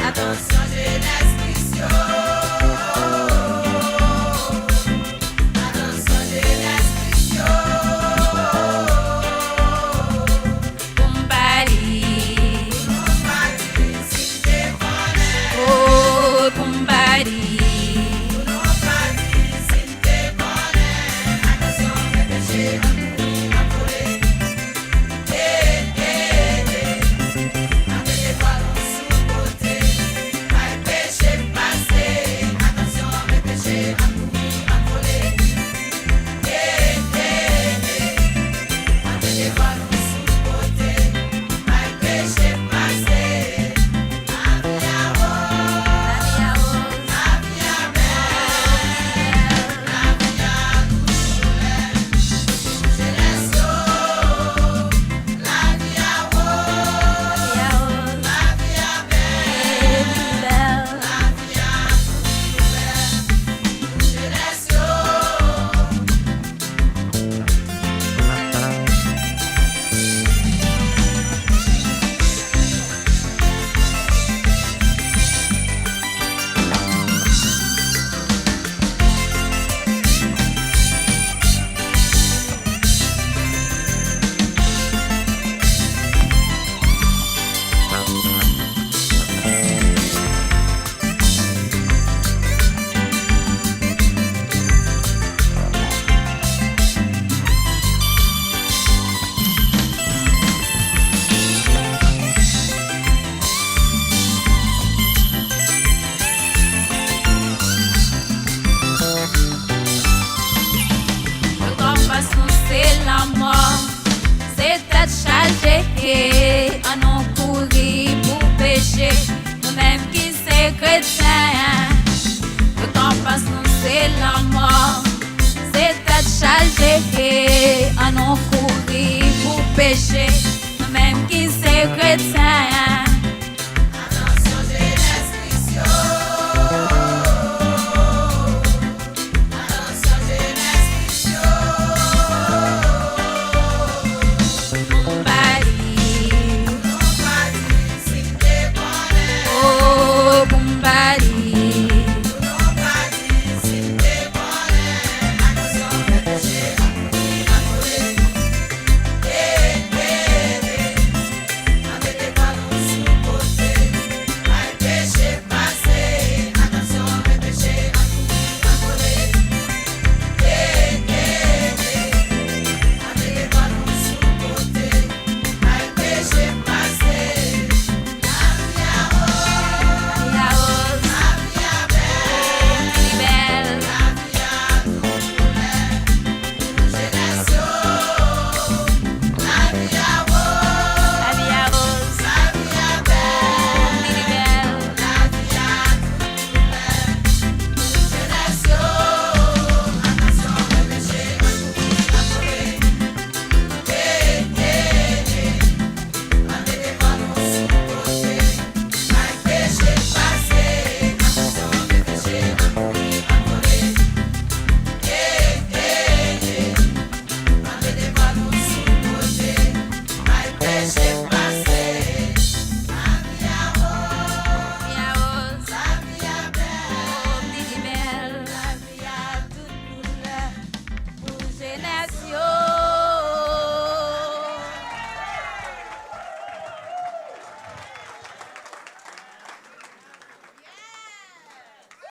Attention, jeunesse mission. Attention, jeunesse mission. Pumbari, si te connais. oh Pumbari, Si te connais. Attention, péché, affolé. Avec les ballons sous côté. Pas péché passé. Attention, mes péchés, affolé. Avec les ballons sous côté. Pas péché passé. À non courir pour pécher, nous-mêmes qui c'est chrétien. Le temps passe, nous c'est la mort. C'est tête chargée, à non courir pour pécher, nous-mêmes qui c'est chrétien.